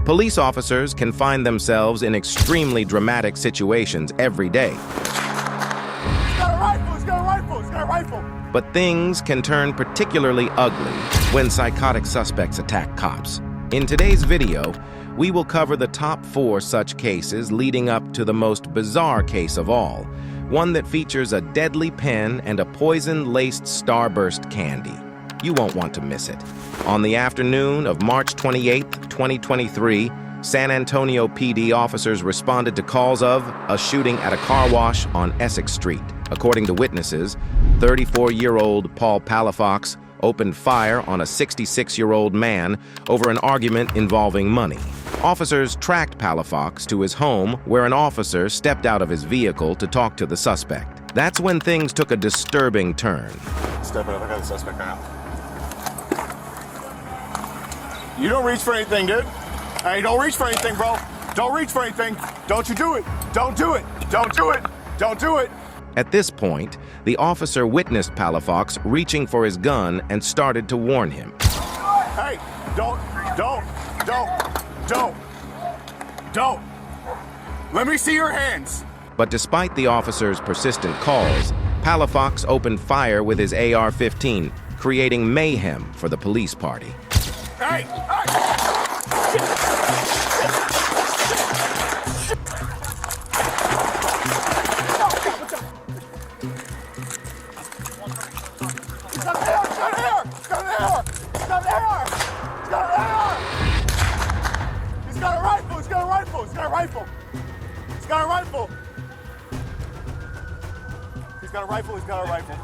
Police officers can find themselves in extremely dramatic situations every day. He's got a rifle! He's got a rifle! He's got a rifle! But things can turn particularly ugly when psychotic suspects attack cops. In today's video, we will cover the top 4 such cases leading up to the most bizarre case of all, one that features a deadly pen and a poison-laced starburst candy. You won't want to miss it. On the afternoon of March 28, 2023, San Antonio PD officers responded to calls of a shooting at a car wash on Essex Street. According to witnesses, 34-year-old Paul Palifox opened fire on a 66-year-old man over an argument involving money. Officers tracked Palifox to his home, where an officer stepped out of his vehicle to talk to the suspect. That's when things took a disturbing turn. Step up, I got the suspect right now. You don't reach for anything, dude. Hey, don't reach for anything, bro. Don't reach for anything. Don't you do it. Don't do it. Don't do it. Don't do it. At this point, the officer witnessed Palifox reaching for his gun and started to warn him. Hey, don't. Let me see your hands. But despite the officer's persistent calls, Palifox opened fire with his AR-15, creating mayhem for the police party. Hey! He's got a rifle! He's got a rifle! He's got a rifle! He's got a rifle! He's got a rifle! He's got a rifle!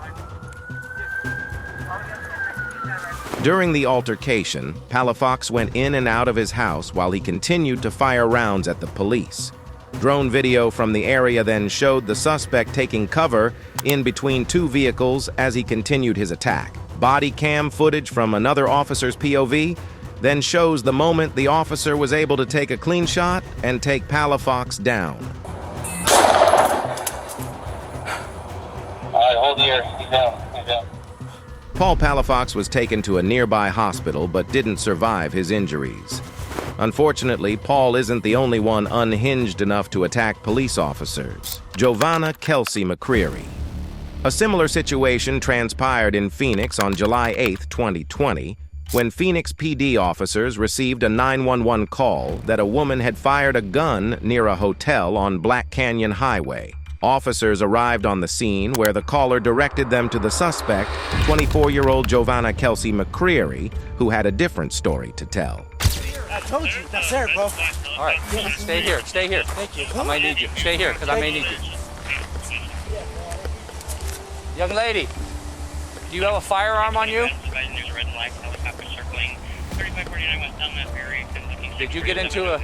During the altercation, Palifox went in and out of his house while he continued to fire rounds at the police. Drone video from the area then showed the suspect taking cover in between 2 vehicles as he continued his attack. Body cam footage from another officer's POV then shows the moment the officer was able to take a clean shot and take Palifox down. All right, hold here. He's down. He's down. Paul Palifox was taken to a nearby hospital but didn't survive his injuries. Unfortunately, Paul isn't the only one unhinged enough to attack police officers. Joana Kelsey McCreary. A similar situation transpired in Phoenix on July 8, 2020, when Phoenix PD officers received a 911 call that a woman had fired a gun near a hotel on Black Canyon Highway. Officers arrived on the scene where the caller directed them to the suspect, 24-year-old Joana Kelsey McCreary, who had a different story to tell. I told you, that's there, bro. All right, stay here. Stay here. Thank you. I might need you. Stay here, because I may need you. Young lady, do you have a firearm on you? Did you get into an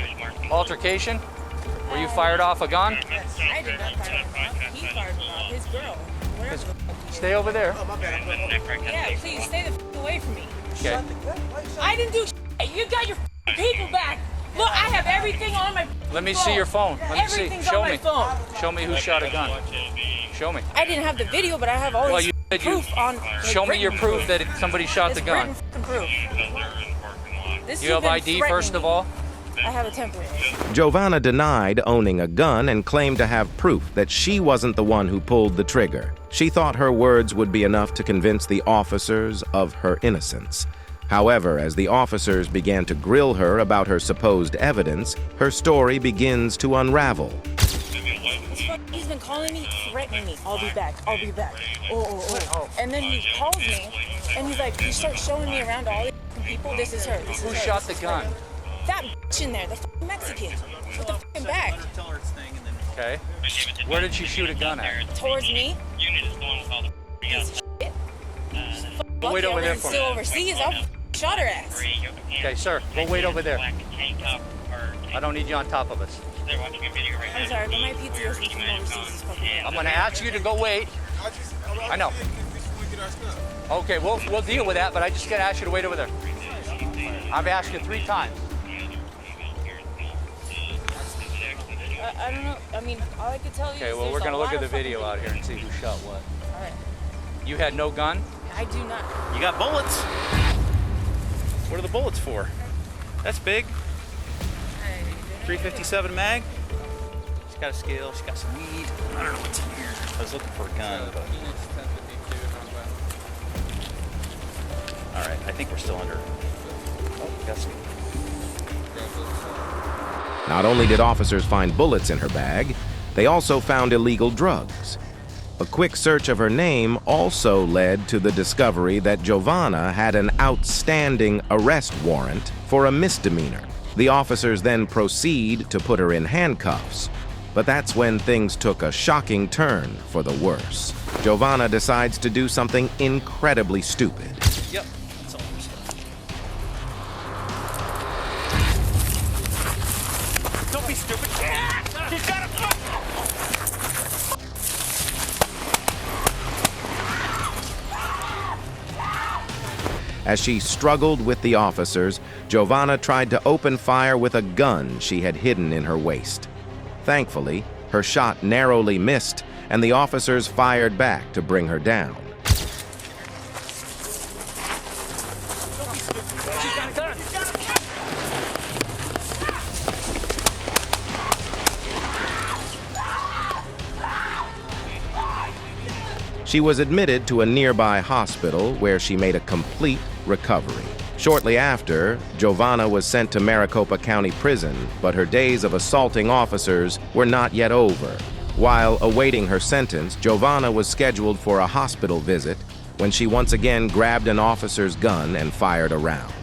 altercation? Where you fired off a gun? I did not fire off. He fired off. His girl. Wherever. Stay over there. Yeah, please stay the f away from me. Okay. I didn't do shit. You got your f people back. Look, I have everything on my Let me phone. see your phone. Let me see. Everything's Show on me. my phone. Show me who shot a gun. Show me. I didn't have the video, but I have all Well, this you said you proof on. show me your proof that somebody shot the gun. It's written proof. This You have has been ID threatening first of me. all? I have a temporary. Giovanna denied owning a gun and claimed to have proof that she wasn't the one who pulled the trigger. She thought her words would be enough to convince the officers of her innocence. However, as the officers began to grill her about her supposed evidence, her story begins to unravel. He's been calling me, threatening me. I'll be back. I'll be back. Oh. And then he calls me, and he's like, he starts showing me around all these people. This is her. This is Who her. shot This the is her. gun? That bitch in there, the f***ing Mexican, with the f***ing bag. Okay. Where did she shoot a gun at? Towards me. Go wait over there for Still me. overseas, I'll shot her ass. Okay, sir. Go wait over there. I don't need you on top of us. I'm sorry, but my PTSD from overseas is fucking bad. I'm going to ask you to go wait. I know. Okay, we'll deal with that, but I just got to ask you to wait over there. I've asked you 3 times. I don't know. I mean, all I could tell you Okay, is well, we're there's going to a look lot at the of fucking video out here and see who shot what. All right. You had no gun? I do not. You got bullets? What are the bullets for? That's big. .357 mag. She's got a scale. She's got some weed. I don't know what's in here. I was looking for a gun, but... All right, I think we're still under. Oh, got some. Not only did officers find bullets in her bag, they also found illegal drugs. A quick search of her name also led to the discovery that Joana had an outstanding arrest warrant for a misdemeanor. The officers then proceed to put her in handcuffs, but that's when things took a shocking turn for the worse. Joana decides to do something incredibly stupid. Yep, that's all I'm saying. Don't be stupid. He's got a... As she struggled with the officers, Joana tried to open fire with a gun she had hidden in her waist. Thankfully, her shot narrowly missed, and the officers fired back to bring her down. She was admitted to a nearby hospital where she made a complete recovery. Shortly after, Joana was sent to Maricopa County Prison, but her days of assaulting officers were not yet over. While awaiting her sentence, Joana was scheduled for a hospital visit when she once again grabbed an officer's gun and fired a round.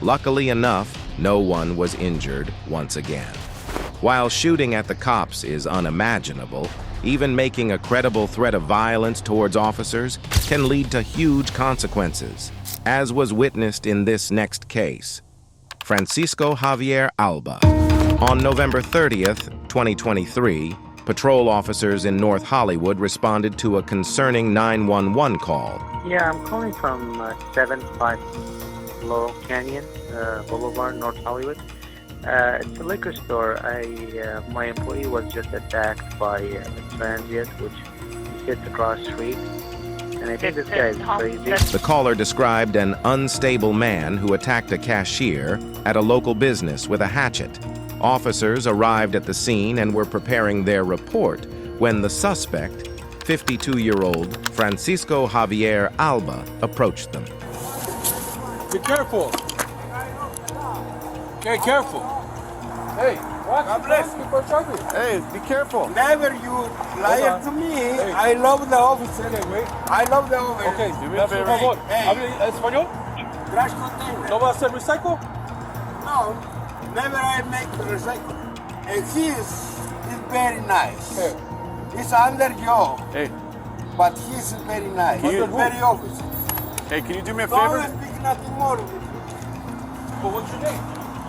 Luckily enough, no one was injured once again. While shooting at the cops is unimaginable, even making a credible threat of violence towards officers can lead to huge consequences, as was witnessed in this next case. Francisco Javier Alba. On November 30th, 2023, patrol officers in North Hollywood responded to a concerning 911 call. Yeah, I'm calling from 75 Laurel Canyon Boulevard, North Hollywood. It's a liquor store. My employee was just attacked by a transient, which sits across the street. And I think this guy is crazy. The caller described an unstable man who attacked a cashier at a local business with a hatchet. Officers arrived at the scene and were preparing their report when the suspect, 52-year-old Francisco Javier Alba, approached them. Be careful. Okay, careful. Hey, what? God bless you. Hey, be careful. Never you lie to me. Hey. I love the office anyway. I love the office. Okay, do me a favor. Por favor, Hey. ¿hable español? Trash container. ¿No va a ser recycle? No, never I make the recycle. And he's very nice. Hey. He's under you. Hey. But he's very nice. He's very office. Hey, can you do me a favor? Don't speak nothing more. But what's your name?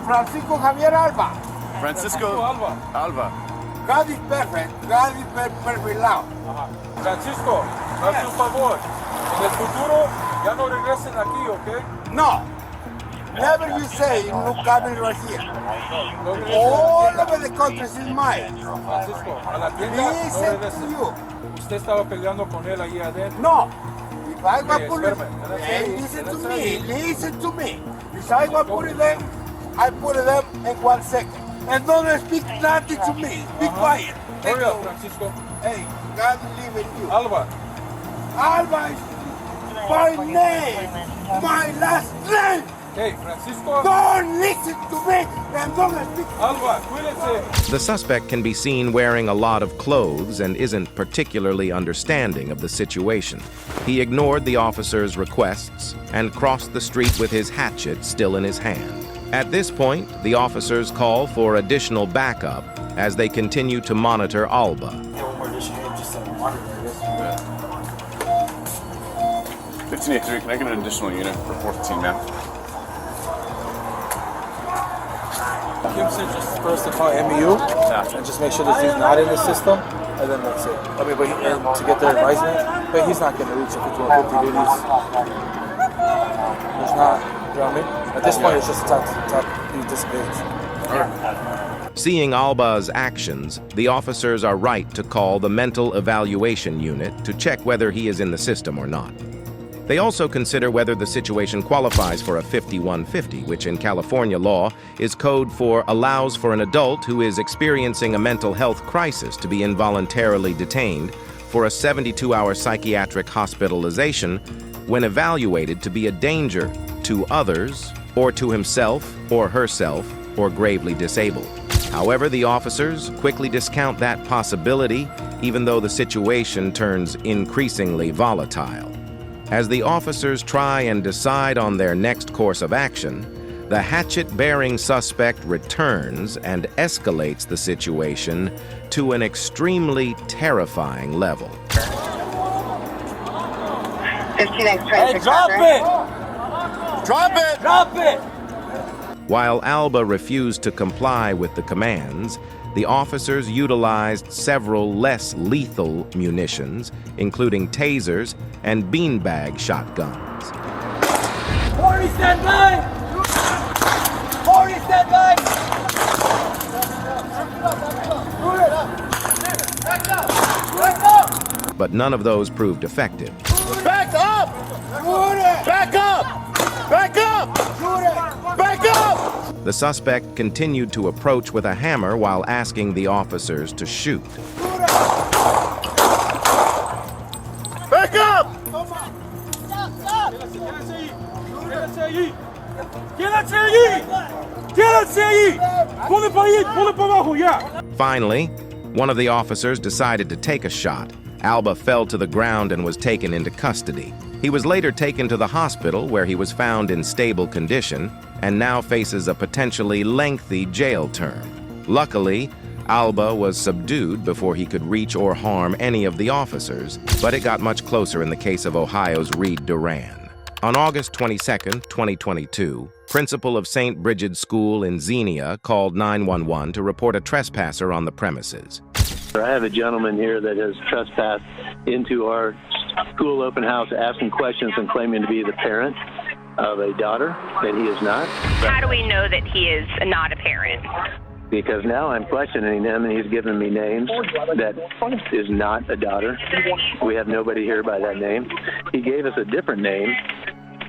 Francisco Javier Alba. Francisco Alba. God is perfect. God is perfect love. Francisco, hazme un favor. En el futuro ya no regresen aquí, ¿ok? No. Never you say no coming right here. All over the country is mine. Francisco, a la tienda no regresen. Usted estaba peleando con él ahí adentro. No. If I go put it, listen to me. If I go put it there, I put it up in 1 second. And don't speak nothing to me. Be quiet. Hurry up, Francisco. Hey, God live in you. Alba. Alba is my name. My last name. Hey, Francisco. Don't listen to me and don't speak. Alba, cuídense. The suspect can be seen wearing a lot of clothes and isn't particularly understanding of the situation. He ignored the officer's requests and crossed the street with his hatchet still in his hand. At this point, the officers call for additional backup as they continue to monitor Alba. Yeah. 1583, can I get an additional unit for 415, man? Kim said just first to call MEU and just make sure that he's not in the system, and then that's it. I mean, but to get their advisement, but he's not going to reach if it's 150 duties. He's not, you know what I mean? At this point, it's just he dissipates. Seeing Alba's actions, the officers are right to call the mental evaluation unit to check whether he is in the system or not. They also consider whether the situation qualifies for a 5150, which in California law is code for allows for an adult who is experiencing a mental health crisis to be involuntarily detained for a 72-hour psychiatric hospitalization when evaluated to be a danger to others or to himself or herself or gravely disabled. However, the officers quickly discount that possibility, even though the situation turns increasingly volatile. As the officers try and decide on their next course of action, the hatchet-bearing suspect returns and escalates the situation to an extremely terrifying level. 15X, hey, drop it! Drop it! Drop it! While Alba refused to comply with the commands, the officers utilized several less lethal munitions, including tasers and beanbag shotguns. 40 stand by! 40 stand by! But none of those proved effective. Back up! Back up! Back up! Back up! The suspect continued to approach with a hammer while asking the officers to shoot. Back up! Finally, one of the officers decided to take a shot. Alba fell to the ground and was taken into custody. He was later taken to the hospital where he was found in stable condition and now faces a potentially lengthy jail term. Luckily, Alba was subdued before he could reach or harm any of the officers, but it got much closer in the case of Ohio's Reed Duran. On August 22, 2022, principal of St. Brigid's School in Xenia called 911 to report a trespasser on the premises. I have a gentleman here that has trespassed into our school open house asking questions and claiming to be the parent of a daughter that he is not. How do we know that he is not a parent? Because now I'm questioning him and he's given me names that is not a daughter. We have nobody here by that name. He gave us a different name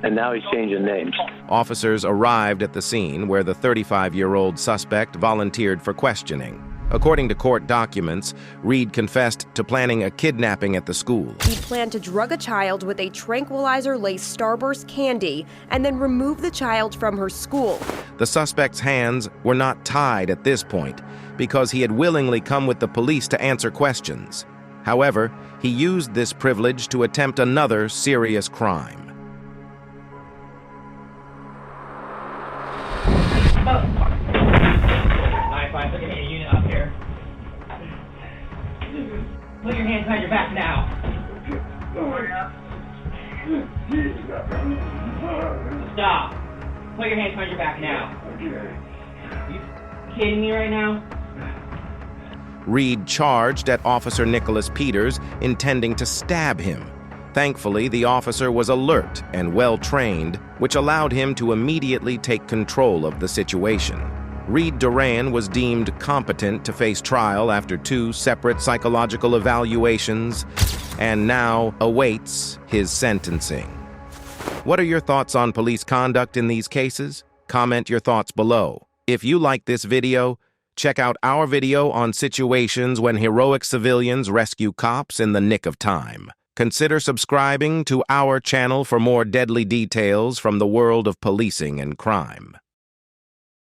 and now he's changing names. Officers arrived at the scene where the 35-year-old suspect volunteered for questioning. According to court documents, Reed confessed to planning a kidnapping at the school. He planned to drug a child with a tranquilizer-laced Starburst candy and then remove the child from her school. The suspect's hands were not tied at this point because he had willingly come with the police to answer questions. However, he used this privilege to attempt another serious crime. Put your hands behind your back now. Stop. Put your hands behind your back now. You kidding me right now? Reed charged at Officer Nicholas Peters, intending to stab him. Thankfully, the officer was alert and well-trained, which allowed him to immediately take control of the situation. Reed Duran was deemed competent to face trial after 2 separate psychological evaluations and now awaits his sentencing. What are your thoughts on police conduct in these cases? Comment your thoughts below. If you like this video, check out our video on situations when heroic civilians rescue cops in the nick of time. Consider subscribing to our channel for more deadly details from the world of policing and crime.